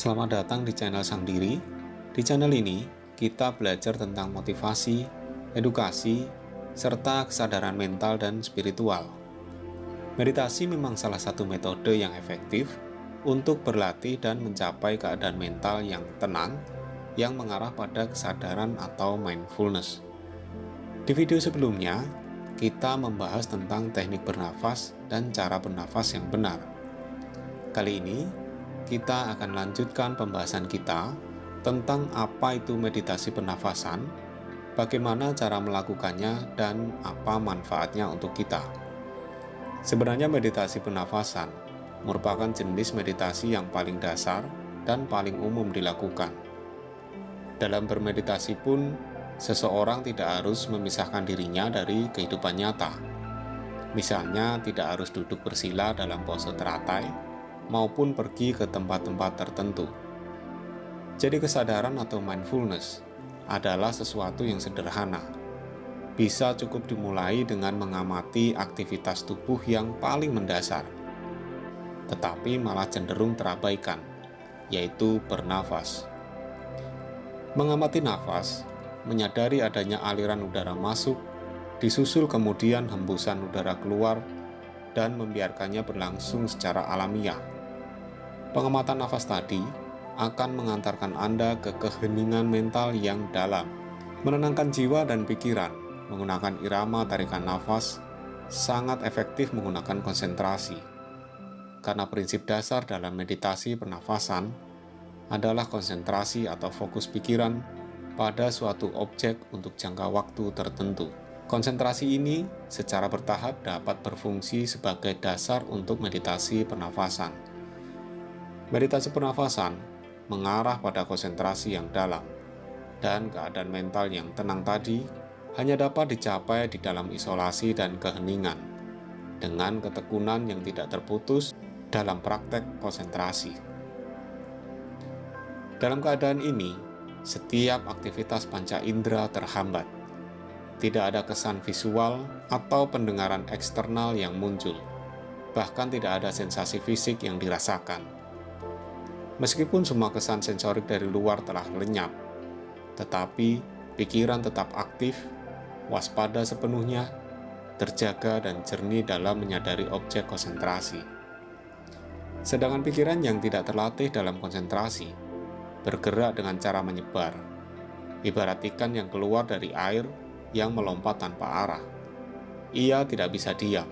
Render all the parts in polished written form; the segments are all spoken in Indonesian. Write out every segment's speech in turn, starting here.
Selamat datang di channel Sang Diri. Di channel ini, kita belajar tentang motivasi, edukasi, serta kesadaran mental dan spiritual. Meditasi memang salah satu metode yang efektif untuk berlatih dan mencapai keadaan mental yang tenang, yang mengarah pada kesadaran atau mindfulness. Di video sebelumnya, kita membahas tentang teknik bernafas dan cara bernafas yang benar. Kali ini, kita akan lanjutkan pembahasan kita tentang apa itu meditasi pernafasan, bagaimana cara melakukannya, dan apa manfaatnya untuk kita. Sebenarnya meditasi pernafasan merupakan jenis meditasi yang paling dasar dan paling umum dilakukan. Dalam bermeditasi pun, seseorang tidak harus memisahkan dirinya dari kehidupan nyata. Misalnya, tidak harus duduk bersila dalam pose teratai, maupun pergi ke tempat-tempat tertentu. Jadi kesadaran atau mindfulness adalah sesuatu yang sederhana. Bisa cukup dimulai dengan mengamati aktivitas tubuh yang paling mendasar, tetapi malah cenderung terabaikan, yaitu bernafas. Mengamati nafas, menyadari adanya aliran udara masuk, disusul kemudian hembusan udara keluar, dan membiarkannya berlangsung secara alamiah. Pengamatan nafas tadi akan mengantarkan Anda ke keheningan mental yang dalam. Menenangkan jiwa dan pikiran menggunakan irama tarikan nafas sangat efektif menggunakan konsentrasi. Karena prinsip dasar dalam meditasi pernafasan adalah konsentrasi atau fokus pikiran pada suatu objek untuk jangka waktu tertentu. Konsentrasi ini secara bertahap dapat berfungsi sebagai dasar untuk meditasi pernafasan. Meditasi pernafasan mengarah pada konsentrasi yang dalam, dan keadaan mental yang tenang tadi hanya dapat dicapai di dalam isolasi dan keheningan, dengan ketekunan yang tidak terputus dalam praktek konsentrasi. Dalam keadaan ini, setiap aktivitas panca indera terhambat. Tidak ada kesan visual atau pendengaran eksternal yang muncul, bahkan tidak ada sensasi fisik yang dirasakan. Meskipun semua kesan sensorik dari luar telah lenyap, tetapi pikiran tetap aktif, waspada sepenuhnya, terjaga dan jernih dalam menyadari objek konsentrasi. Sedangkan pikiran yang tidak terlatih dalam konsentrasi, bergerak dengan cara menyebar, ibarat ikan yang keluar dari air yang melompat tanpa arah. Ia tidak bisa diam,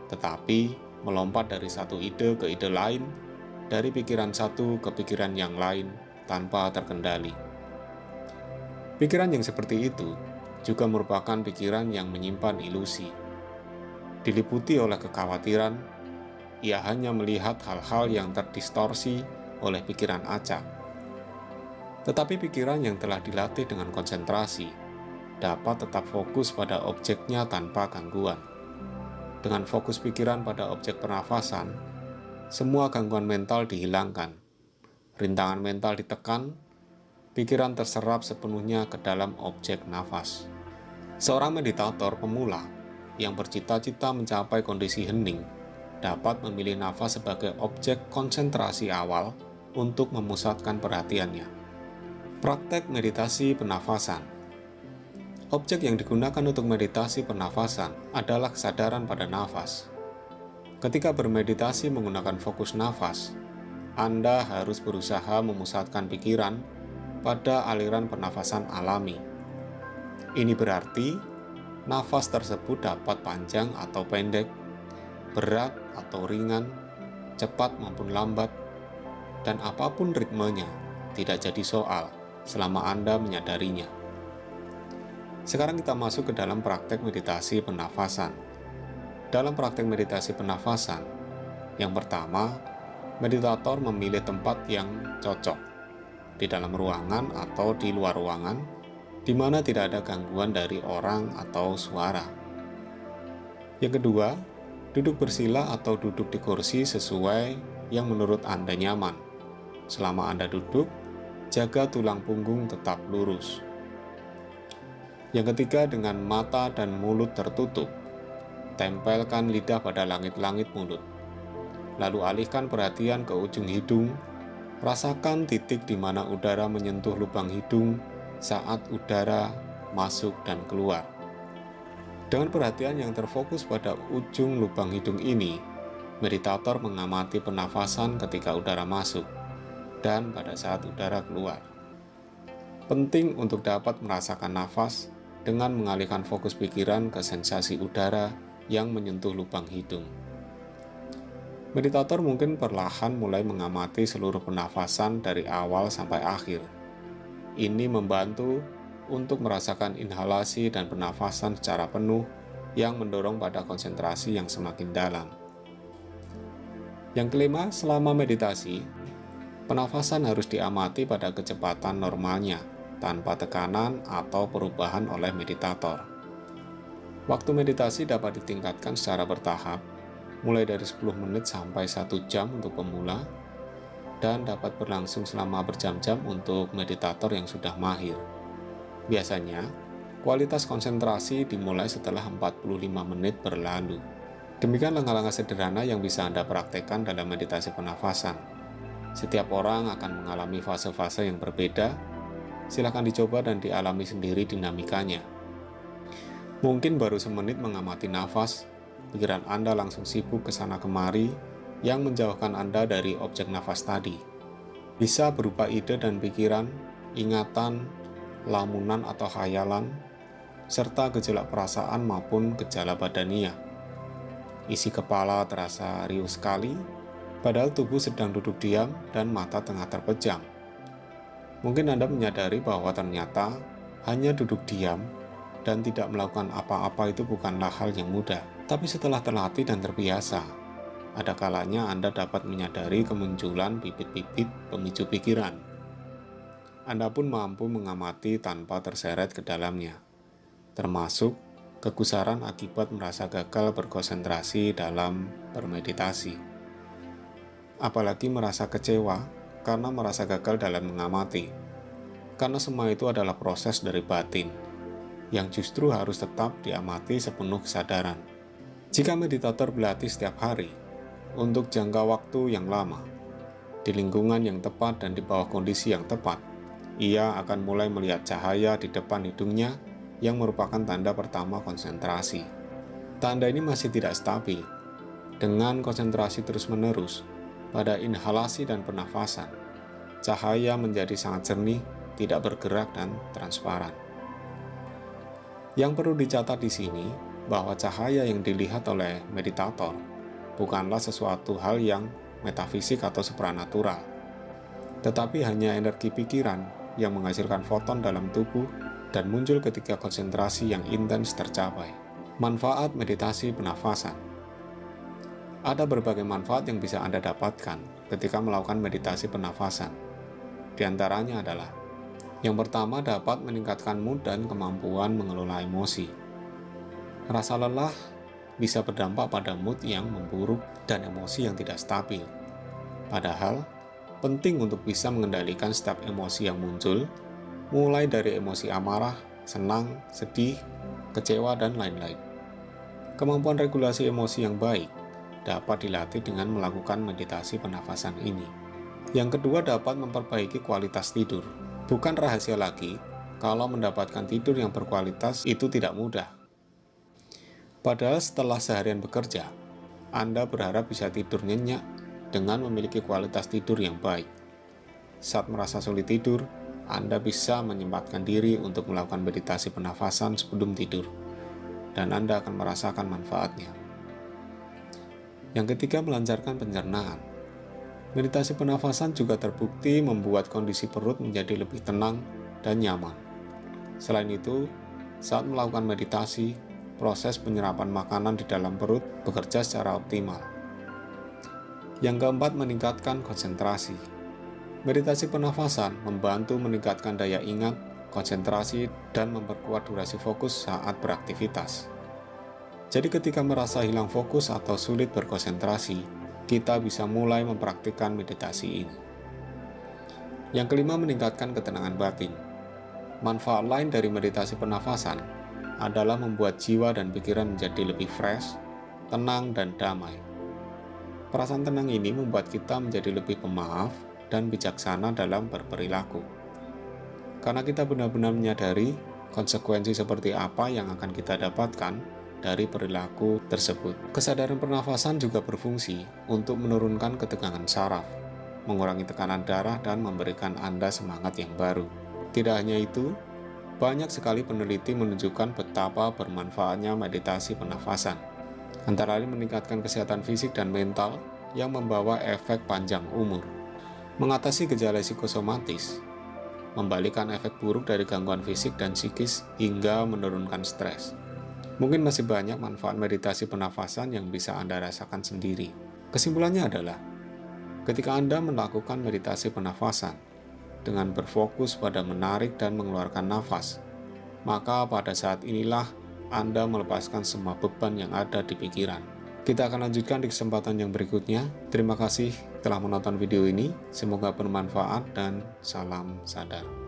tetapi melompat dari satu ide ke ide lain, dari pikiran satu ke pikiran yang lain tanpa terkendali. Pikiran yang seperti itu juga merupakan pikiran yang menyimpan ilusi. Diliputi oleh kekhawatiran, ia hanya melihat hal-hal yang terdistorsi oleh pikiran acak. Tetapi pikiran yang telah dilatih dengan konsentrasi dapat tetap fokus pada objeknya tanpa gangguan. Dengan fokus pikiran pada objek pernafasan, semua gangguan mental dihilangkan, rintangan mental ditekan, pikiran terserap sepenuhnya ke dalam objek nafas. Seorang meditator pemula yang bercita-cita mencapai kondisi hening dapat memilih nafas sebagai objek konsentrasi awal untuk memusatkan perhatiannya. Praktek meditasi pernafasan. Objek yang digunakan untuk meditasi pernafasan adalah kesadaran pada nafas. Ketika bermeditasi menggunakan fokus nafas, Anda harus berusaha memusatkan pikiran pada aliran pernafasan alami. Ini berarti nafas tersebut dapat panjang atau pendek, berat atau ringan, cepat maupun lambat, dan apapun ritmenya tidak jadi soal selama Anda menyadarinya. Sekarang kita masuk ke dalam praktek meditasi pernafasan. Dalam praktek meditasi pernafasan, yang pertama, meditator memilih tempat yang cocok, di dalam ruangan atau di luar ruangan, di mana tidak ada gangguan dari orang atau suara. Yang kedua, duduk bersila atau duduk di kursi sesuai yang menurut Anda nyaman. Selama Anda duduk, jaga tulang punggung tetap lurus. Yang ketiga, dengan mata dan mulut tertutup, tempelkan lidah pada langit-langit mulut. Lalu alihkan perhatian ke ujung hidung Rasakan titik di mana udara menyentuh lubang hidung saat udara masuk dan keluar. Dengan perhatian yang terfokus pada ujung lubang hidung ini, meditator mengamati pernafasan ketika udara masuk dan pada saat udara keluar. Penting untuk dapat merasakan nafas dengan mengalihkan fokus pikiran ke sensasi udara yang menyentuh lubang hidung. Meditator mungkin perlahan mulai mengamati seluruh pernafasan dari awal sampai akhir. Ini membantu untuk merasakan inhalasi dan pernafasan secara penuh yang mendorong pada konsentrasi yang semakin dalam. Yang kelima, selama meditasi, pernafasan harus diamati pada kecepatan normalnya, tanpa tekanan atau perubahan oleh meditator. Waktu meditasi dapat ditingkatkan secara bertahap, mulai dari 10 menit sampai 1 jam untuk pemula, dan dapat berlangsung selama berjam-jam untuk meditator yang sudah mahir. Biasanya, kualitas konsentrasi dimulai setelah 45 menit berlalu. Demikian langkah-langkah sederhana yang bisa Anda praktekkan dalam meditasi pernafasan. Setiap orang akan mengalami fase-fase yang berbeda. Silakan dicoba dan dialami sendiri dinamikanya. Mungkin baru semenit mengamati nafas, pikiran Anda langsung sibuk ke sana kemari yang menjauhkan Anda dari objek nafas tadi. Bisa berupa ide dan pikiran, ingatan, lamunan atau khayalan, serta gejolak perasaan maupun gejala badania. Isi kepala terasa riuh sekali, padahal tubuh sedang duduk diam dan mata tengah terpejam. Mungkin Anda menyadari bahwa ternyata hanya duduk diam dan tidak melakukan apa-apa itu bukanlah hal yang mudah. Tapi setelah terlatih dan terbiasa, ada kalanya Anda dapat menyadari kemunculan bibit-bibit pemicu pikiran. Anda pun mampu mengamati tanpa terseret ke dalamnya, termasuk kegusaran akibat merasa gagal berkonsentrasi dalam bermeditasi. Apalagi merasa kecewa karena merasa gagal dalam mengamati, karena semua itu adalah proses dari batin, yang justru harus tetap diamati sepenuh kesadaran. Jika meditator berlatih setiap hari, untuk jangka waktu yang lama, di lingkungan yang tepat dan di bawah kondisi yang tepat, ia akan mulai melihat cahaya di depan hidungnya yang merupakan tanda pertama konsentrasi. Tanda ini masih tidak stabil. Dengan konsentrasi terus-menerus pada inhalasi dan pernafasan, cahaya menjadi sangat jernih, tidak bergerak dan transparan. Yang perlu dicatat di sini, bahwa cahaya yang dilihat oleh meditator bukanlah sesuatu hal yang metafisik atau supranatural, tetapi hanya energi pikiran yang menghasilkan foton dalam tubuh dan muncul ketika konsentrasi yang intens tercapai. Manfaat meditasi pernafasan. Ada berbagai manfaat yang bisa Anda dapatkan ketika melakukan meditasi pernafasan. Di antaranya adalah, yang pertama, dapat meningkatkan mood dan kemampuan mengelola emosi. Rasa lelah bisa berdampak pada mood yang memburuk dan emosi yang tidak stabil. Padahal, penting untuk bisa mengendalikan setiap emosi yang muncul, mulai dari emosi amarah, senang, sedih, kecewa, dan lain-lain. Kemampuan regulasi emosi yang baik dapat dilatih dengan melakukan meditasi pernafasan ini. Yang kedua, dapat memperbaiki kualitas tidur. Bukan rahasia lagi kalau mendapatkan tidur yang berkualitas itu tidak mudah. Padahal setelah seharian bekerja, Anda berharap bisa tidur nyenyak dengan memiliki kualitas tidur yang baik. Saat merasa sulit tidur, Anda bisa menyempatkan diri untuk melakukan meditasi pernafasan sebelum tidur, dan Anda akan merasakan manfaatnya. Yang ketiga, melancarkan pencernaan. Meditasi pernafasan juga terbukti membuat kondisi perut menjadi lebih tenang dan nyaman. Selain itu, saat melakukan meditasi, proses penyerapan makanan di dalam perut bekerja secara optimal. Yang keempat, meningkatkan konsentrasi. Meditasi pernafasan membantu meningkatkan daya ingat, konsentrasi, dan memperkuat durasi fokus saat beraktivitas. Jadi ketika merasa hilang fokus atau sulit berkonsentrasi, kita bisa mulai mempraktikkan meditasi ini. Yang kelima, meningkatkan ketenangan batin. Manfaat lain dari meditasi pernafasan adalah membuat jiwa dan pikiran menjadi lebih fresh, tenang, dan damai. Perasaan tenang ini membuat kita menjadi lebih pemaaf dan bijaksana dalam berperilaku. Karena kita benar-benar menyadari konsekuensi seperti apa yang akan kita dapatkan dari perilaku tersebut. Kesadaran pernafasan juga berfungsi untuk menurunkan ketegangan saraf, mengurangi tekanan darah, dan memberikan Anda semangat yang baru. Tidak hanya itu, banyak sekali peneliti menunjukkan betapa bermanfaatnya meditasi pernafasan, antara lain meningkatkan kesehatan fisik dan mental yang membawa efek panjang umur, mengatasi gejala psikosomatis, membalikan efek buruk dari gangguan fisik dan psikis, hingga menurunkan stres. Mungkin masih banyak manfaat meditasi pernafasan yang bisa Anda rasakan sendiri. Kesimpulannya adalah, ketika Anda melakukan meditasi pernafasan dengan berfokus pada menarik dan mengeluarkan nafas, maka pada saat inilah Anda melepaskan semua beban yang ada di pikiran. Kita akan lanjutkan di kesempatan yang berikutnya. Terima kasih telah menonton video ini. Semoga bermanfaat dan salam sadar.